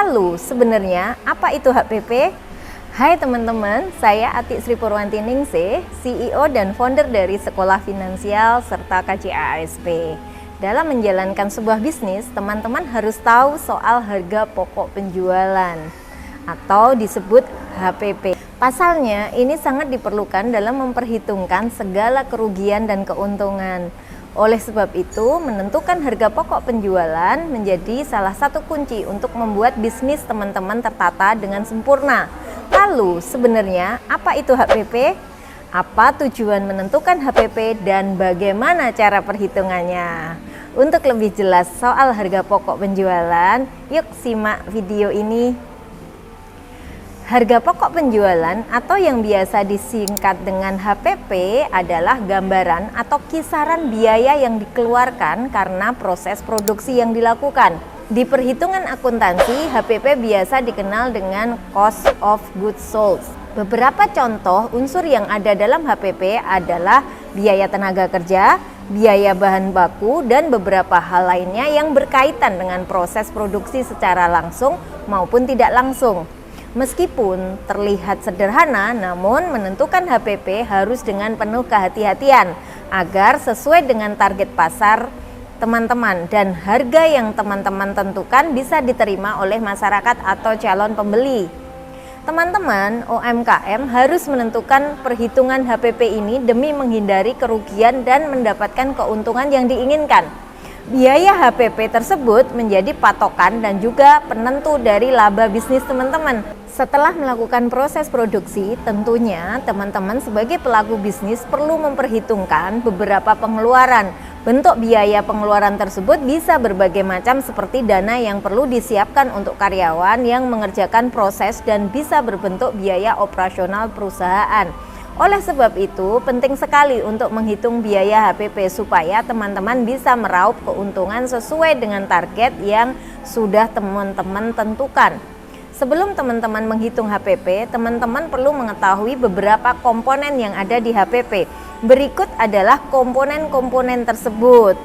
Lalu sebenarnya apa itu HPP? Hai teman-teman, saya Atik Sri Purwanti Ningsih, CEO dan founder dari Sekolah Finansial serta KJAASP. Dalam menjalankan sebuah bisnis, teman-teman harus tahu soal harga pokok penjualan atau disebut HPP. Pasalnya, ini sangat diperlukan dalam memperhitungkan segala kerugian dan keuntungan. Oleh sebab itu, menentukan harga pokok penjualan menjadi salah satu kunci untuk membuat bisnis teman-teman tertata dengan sempurna. Lalu, sebenarnya apa itu HPP? Apa tujuan menentukan HPP dan bagaimana cara perhitungannya? Untuk lebih jelas soal harga pokok penjualan, yuk simak video ini. Harga pokok penjualan atau yang biasa disingkat dengan HPP adalah gambaran atau kisaran biaya yang dikeluarkan karena proses produksi yang dilakukan. Di perhitungan akuntansi, HPP biasa dikenal dengan Cost of Goods Sold. Beberapa contoh unsur yang ada dalam HPP adalah biaya tenaga kerja, biaya bahan baku, dan beberapa hal lainnya yang berkaitan dengan proses produksi secara langsung maupun tidak langsung. Meskipun terlihat sederhana, namun menentukan HPP harus dengan penuh kehati-hatian agar sesuai dengan target pasar teman-teman dan harga yang teman-teman tentukan bisa diterima oleh masyarakat atau calon pembeli. Teman-teman UMKM harus menentukan perhitungan HPP ini demi menghindari kerugian dan mendapatkan keuntungan yang diinginkan. Biaya HPP tersebut menjadi patokan dan juga penentu dari laba bisnis teman-teman. Setelah melakukan proses produksi, tentunya teman-teman sebagai pelaku bisnis perlu memperhitungkan beberapa pengeluaran. Bentuk biaya pengeluaran tersebut bisa berbagai macam seperti dana yang perlu disiapkan untuk karyawan yang mengerjakan proses dan bisa berbentuk biaya operasional perusahaan. Oleh sebab itu, penting sekali untuk menghitung biaya HPP supaya teman-teman bisa meraup keuntungan sesuai dengan target yang sudah teman-teman tentukan. Sebelum teman-teman menghitung HPP, teman-teman perlu mengetahui beberapa komponen yang ada di HPP. Berikut adalah komponen-komponen tersebut.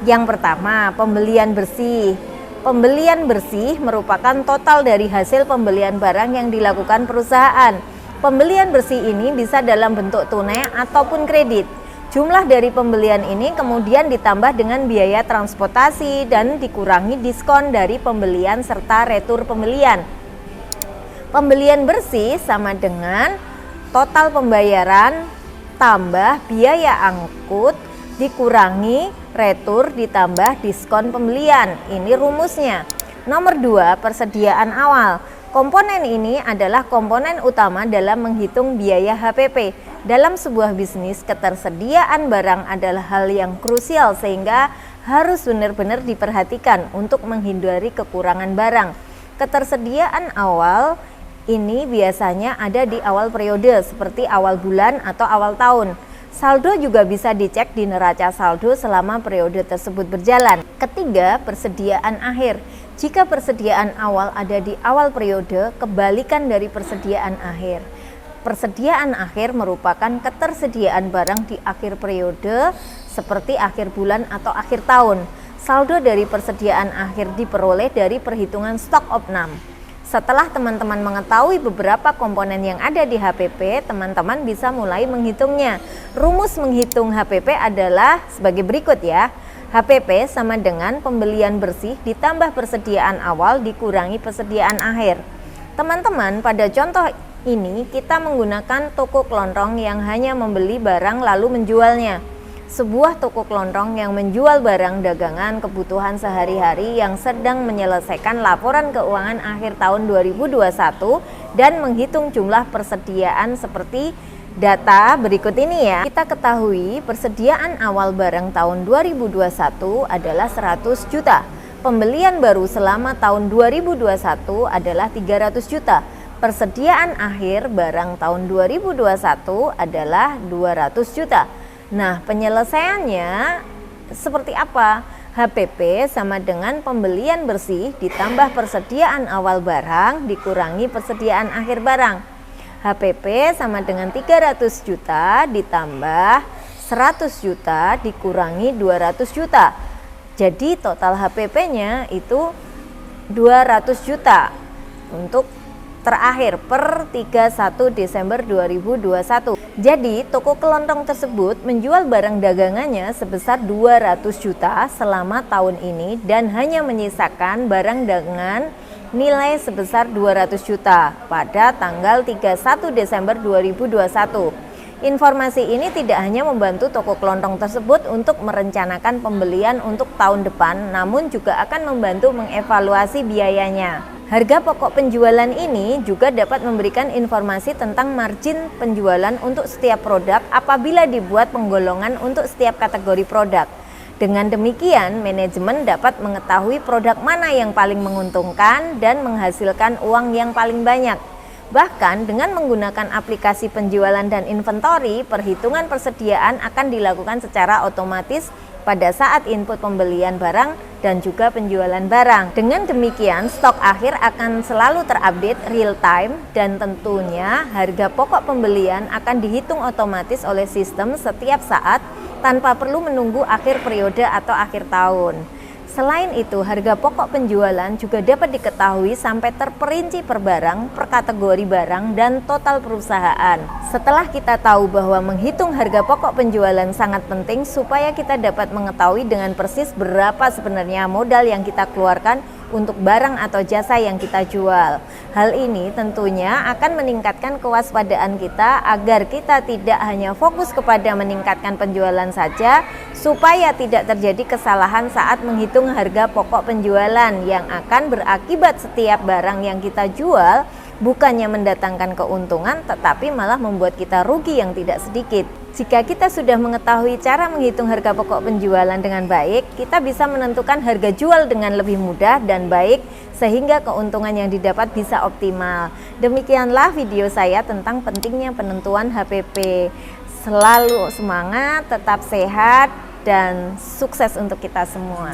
Yang pertama, pembelian bersih. Pembelian bersih merupakan total dari hasil pembelian barang yang dilakukan perusahaan. Pembelian bersih ini bisa dalam bentuk tunai ataupun kredit. Jumlah dari pembelian ini kemudian ditambah dengan biaya transportasi dan dikurangi diskon dari pembelian serta retur pembelian. Pembelian bersih sama dengan total pembayaran tambah biaya angkut dikurangi retur ditambah diskon pembelian. Ini rumusnya. Nomor 2, persediaan awal. Komponen ini adalah komponen utama dalam menghitung biaya HPP. Dalam sebuah bisnis, ketersediaan barang adalah hal yang krusial sehingga harus benar-benar diperhatikan untuk menghindari kekurangan barang. Ketersediaan awal ini biasanya ada di awal periode seperti awal bulan atau awal tahun. Saldo juga bisa dicek di neraca saldo selama periode tersebut berjalan. Ketiga, persediaan akhir. Jika persediaan awal ada di awal periode, kebalikan dari persediaan akhir. Persediaan akhir merupakan ketersediaan barang di akhir periode seperti akhir bulan atau akhir tahun. Saldo dari persediaan akhir diperoleh dari perhitungan stock of name. Setelah teman-teman mengetahui beberapa komponen yang ada di HPP, teman-teman bisa mulai menghitungnya. Rumus menghitung HPP adalah sebagai berikut ya. HPP sama dengan pembelian bersih ditambah persediaan awal dikurangi persediaan akhir. Teman-teman, pada contoh ini kita menggunakan toko kelontong yang hanya membeli barang lalu menjualnya. Sebuah toko kelontong yang menjual barang dagangan kebutuhan sehari-hari yang sedang menyelesaikan laporan keuangan akhir tahun 2021 dan menghitung jumlah persediaan seperti data berikut ini ya. Kita ketahui persediaan awal barang tahun 2021 adalah 100 juta. Pembelian baru selama tahun 2021 adalah 300 juta. Persediaan akhir barang tahun 2021 adalah 200 juta. Nah, penyelesaiannya seperti apa? HPP sama dengan pembelian bersih ditambah persediaan awal barang dikurangi persediaan akhir barang. HPP sama dengan 300 juta ditambah 100 juta dikurangi 200 juta. Jadi total HPP-nya itu 200 juta untuk terakhir per 31 Desember 2021. Jadi, toko kelontong tersebut menjual barang dagangannya sebesar 200 juta selama tahun ini dan hanya menyisakan barang dagangan nilai sebesar 200 juta pada tanggal 31 Desember 2021. Informasi ini tidak hanya membantu toko kelontong tersebut untuk merencanakan pembelian untuk tahun depan, namun juga akan membantu mengevaluasi biayanya. Harga pokok penjualan ini juga dapat memberikan informasi tentang margin penjualan untuk setiap produk apabila dibuat penggolongan untuk setiap kategori produk. Dengan demikian, manajemen dapat mengetahui produk mana yang paling menguntungkan dan menghasilkan uang yang paling banyak. Bahkan dengan menggunakan aplikasi penjualan dan inventory, perhitungan persediaan akan dilakukan secara otomatis pada saat input pembelian barang dan juga penjualan barang. Dengan demikian, stok akhir akan selalu terupdate real time dan tentunya harga pokok pembelian akan dihitung otomatis oleh sistem setiap saat tanpa perlu menunggu akhir periode atau akhir tahun. Selain itu, harga pokok penjualan juga dapat diketahui sampai terperinci per barang, per kategori barang, dan total perusahaan. Setelah kita tahu bahwa menghitung harga pokok penjualan sangat penting supaya kita dapat mengetahui dengan persis berapa sebenarnya modal yang kita keluarkan untuk barang atau jasa yang kita jual. Hal ini tentunya akan meningkatkan kewaspadaan kita agar kita tidak hanya fokus kepada meningkatkan penjualan saja, supaya tidak terjadi kesalahan saat menghitung harga pokok penjualan yang akan berakibat setiap barang yang kita jual bukannya mendatangkan keuntungan tetapi malah membuat kita rugi yang tidak sedikit. Jika kita sudah mengetahui cara menghitung harga pokok penjualan dengan baik, kita bisa menentukan harga jual dengan lebih mudah dan baik sehingga keuntungan yang didapat bisa optimal. Demikianlah video saya tentang pentingnya penentuan HPP. Selalu semangat, tetap sehat, dan sukses untuk kita semua.